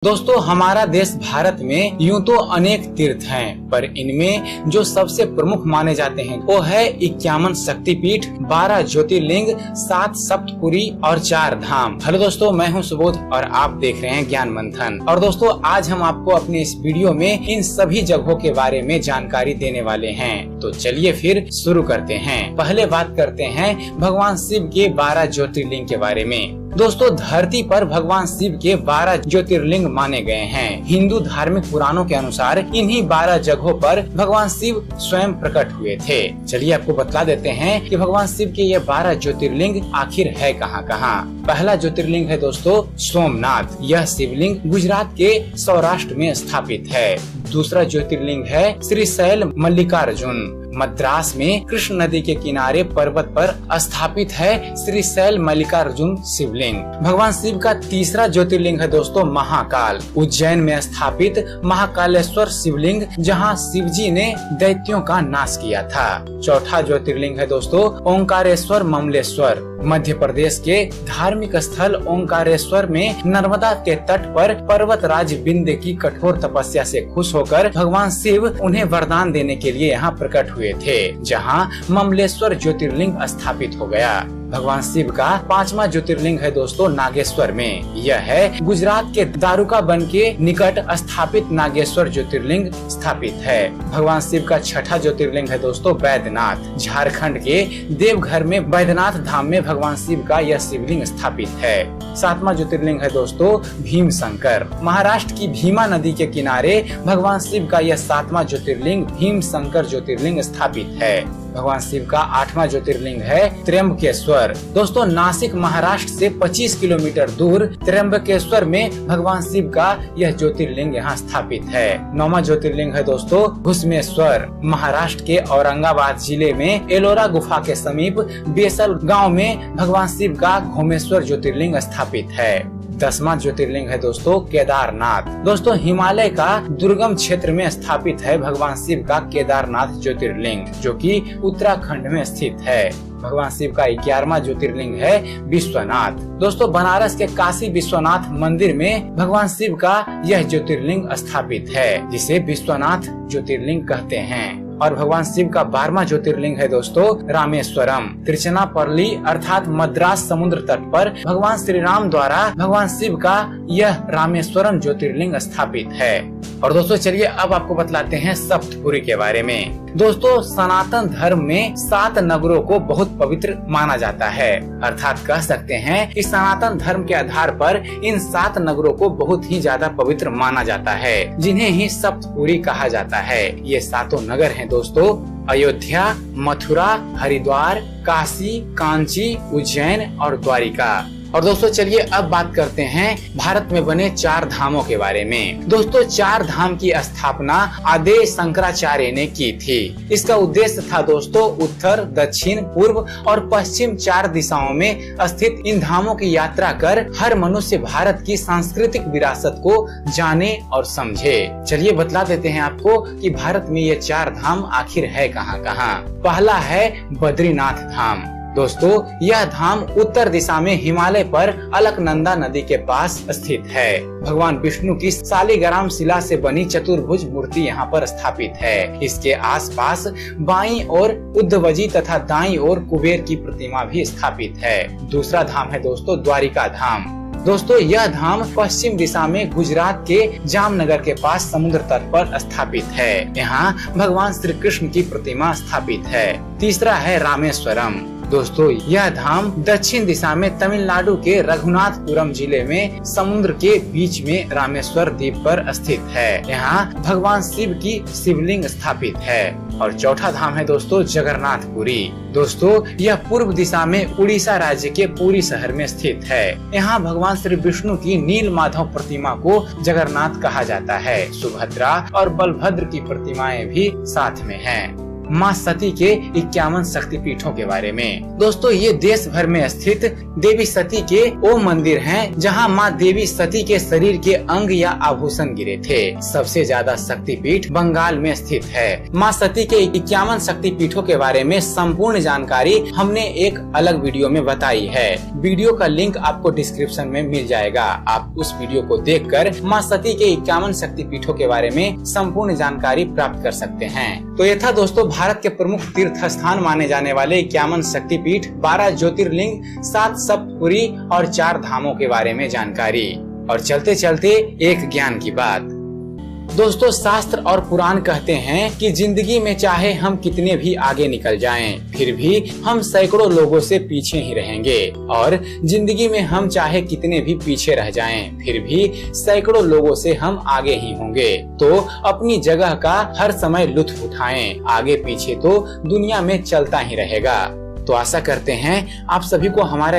दोस्तों हमारा देश भारत में यूं तो अनेक तीर्थ हैं, पर इनमें जो सबसे प्रमुख माने जाते हैं वो है 51 शक्तिपीठ, 12 ज्योतिर्लिंग, 7 सप्तपुरी और 4 धाम। हेलो दोस्तों, मैं हूं सुबोध और आप देख रहे हैं ज्ञान मंथन। और दोस्तों आज हम आपको अपने इस वीडियो में इन सभी जगहों के बारे में जानकारी देने वाले हैं। तो चलिए फिर शुरू करते हैं। पहले बात करते हैं भगवान शिव के 12 ज्योतिर्लिंग के बारे में। दोस्तों धरती पर भगवान शिव के 12 ज्योतिर्लिंग माने गए हैं। हिंदू धार्मिक पुराणों के अनुसार इन्हीं 12 जगहों पर भगवान शिव स्वयं प्रकट हुए थे। चलिए आपको बता देते हैं कि भगवान शिव के ये 12 ज्योतिर्लिंग आखिर है कहाँ कहाँ। पहला ज्योतिर्लिंग है दोस्तों सोमनाथ। यह शिवलिंग गुजरात के सौराष्ट्र में स्थापित है। दूसरा ज्योतिर्लिंग है श्रीशैल मल्लिकार्जुन। मद्रास में कृष्ण नदी के किनारे पर्वत पर स्थापित है श्रीशैल मल्लिकार्जुन शिवलिंग। भगवान शिव का तीसरा ज्योतिर्लिंग है दोस्तों महाकाल। उज्जैन में स्थापित महाकालेश्वर शिवलिंग, जहां शिवजी ने दैत्यों का नाश किया था। चौथा ज्योतिर्लिंग है दोस्तों ओंकारेश्वर ममलेश्वर। मध्य प्रदेश के धार्मिक स्थल ओंकारेश्वर में नर्मदा के तट पर पर्वत राज विंध्य की कठोर तपस्या से खुश होकर भगवान शिव उन्हें वरदान देने के लिए यहाँ प्रकट हुए थे, जहाँ ममलेश्वर ज्योतिर्लिंग स्थापित हो गया। भगवान शिव का 5वां ज्योतिर्लिंग है दोस्तों नागेश्वर में। यह है गुजरात के दारुकाबन के निकट स्थापित नागेश्वर ज्योतिर्लिंग स्थापित है। भगवान शिव का 6ठा ज्योतिर्लिंग है दोस्तों बैद्यनाथ। झारखंड के देवघर में बैद्यनाथ धाम में भगवान शिव का यह शिवलिंग स्थापित है। 7वां ज्योतिर्लिंग है दोस्तों भीमशंकर। महाराष्ट्र की भीमा नदी के किनारे भगवान शिव का यह 7वां ज्योतिर्लिंग भीमशंकर ज्योतिर्लिंग स्थापित है। भगवान शिव का 8वां ज्योतिर्लिंग है त्र्यंबकेश्वर। दोस्तों नासिक महाराष्ट्र से 25 किलोमीटर दूर त्र्यंबकेश्वर में भगवान शिव का यह ज्योतिर्लिंग यहाँ स्थापित है। 9वां ज्योतिर्लिंग है दोस्तों घुसमेश्वर। महाराष्ट्र के औरंगाबाद जिले में एलोरा गुफा के समीप बेसल गांव में भगवान शिव का घुमेश्वर ज्योतिर्लिंग स्थापित है। 10वां ज्योतिर्लिंग है दोस्तों केदारनाथ। दोस्तों हिमालय का दुर्गम क्षेत्र में स्थापित है भगवान शिव का केदारनाथ ज्योतिर्लिंग, जो कि उत्तराखंड में स्थित है। भगवान शिव का 11वां ज्योतिर्लिंग है विश्वनाथ। दोस्तों बनारस के काशी विश्वनाथ मंदिर में भगवान शिव का यह ज्योतिर्लिंग स्थापित है, जिसे विश्वनाथ ज्योतिर्लिंग कहते हैं। और भगवान शिव का 12वां ज्योतिर्लिंग है दोस्तों रामेश्वरम। तिरुचनापल्ली अर्थात मद्रास समुद्र तट पर भगवान श्री राम द्वारा भगवान शिव का यह रामेश्वरम ज्योतिर्लिंग स्थापित है। और दोस्तों चलिए अब आपको बतलाते हैं सप्तपुरी के बारे में। दोस्तों सनातन धर्म में 7 नगरों को बहुत पवित्र माना जाता है, अर्थात कह सकते हैं कि सनातन धर्म के आधार पर इन 7 नगरों को बहुत ही ज्यादा पवित्र माना जाता है, जिन्हें ही सप्तपुरी कहा जाता है। ये 7 नगर हैं दोस्तों अयोध्या, मथुरा, हरिद्वार, काशी, कांची, उज्जैन और द्वारिका। और दोस्तों चलिए अब बात करते हैं भारत में बने 4 धामों के बारे में। दोस्तों 4 धाम की स्थापना आदेश शंकराचार्य ने की थी। इसका उद्देश्य था दोस्तों उत्तर, दक्षिण, पूर्व और पश्चिम 4 दिशाओं में स्थित इन धामों की यात्रा कर हर मनुष्य भारत की सांस्कृतिक विरासत को जाने और समझे। चलिए बतला देते हैं आपको कि भारत में ये 4 धाम आखिर है कहाँ कहाँ। पहला है बद्रीनाथ धाम। दोस्तों यह धाम उत्तर दिशा में हिमालय पर अलकनंदा नदी के पास स्थित है। भगवान विष्णु की शालिग्राम शिला से बनी चतुर्भुज मूर्ति यहाँ पर स्थापित है। इसके आसपास बाईं ओर उद्धवजी तथा दाईं ओर कुबेर की प्रतिमा भी स्थापित है। दूसरा धाम है दोस्तों द्वारिका धाम। दोस्तों यह धाम पश्चिम दिशा में गुजरात के जामनगर के पास समुद्र तट पर स्थापित है। यहाँ भगवान श्री कृष्ण की प्रतिमा स्थापित है। तीसरा है रामेश्वरम। दोस्तों यह धाम दक्षिण दिशा में तमिलनाडु के रघुनाथपुरम जिले में समुद्र के बीच में रामेश्वर द्वीप पर स्थित है। यहाँ भगवान शिव की शिवलिंग स्थापित है। और चौथा धाम है दोस्तों जगन्नाथपुरी। दोस्तों यह पूर्व दिशा में उड़ीसा राज्य के पुरी शहर में स्थित है। यहाँ भगवान श्री विष्णु की नील माधव प्रतिमा को जगन्नाथ कहा जाता है। सुभद्रा और बलभद्र की प्रतिमाएं भी साथ में हैं। माँ सती के 51 शक्तिपीठों के बारे में। दोस्तों, ये देश भर में स्थित देवी सती के वो मंदिर हैं जहां माँ देवी सती के शरीर के अंग या आभूषण गिरे थे। सबसे ज्यादा शक्तिपीठ बंगाल में स्थित है। माँ सती के 51 शक्तिपीठों के बारे में संपूर्ण जानकारी हमने एक अलग वीडियो में बताई है। वीडियो का लिंक आपको डिस्क्रिप्शन में मिल जाएगा। आप उस वीडियो को देखकर माँ सती के 51 शक्तिपीठों के बारे में संपूर्ण जानकारी प्राप्त कर सकते हैं। तो ये था दोस्तों भारत के प्रमुख तीर्थ स्थान माने जाने वाले 51 शक्तिपीठ, 12 ज्योतिर्लिंग, 7 सप्तपुरी और 4 धामों के बारे में जानकारी। और चलते चलते एक ज्ञान की बात। दोस्तों, शास्त्र और पुराण कहते हैं कि जिंदगी में चाहे हम कितने भी आगे निकल जाएं, फिर भी हम सैकड़ों लोगों से पीछे ही रहेंगे। और जिंदगी में हम चाहे कितने भी पीछे रह जाएं, फिर भी सैकड़ों लोगों से हम आगे ही होंगे। तो अपनी जगह का हर समय लुत्फ उठाएं। आगे पीछे तो दुनिया में चलता ही रहेगा। तो आशा करते हैं आप सभी को हमारा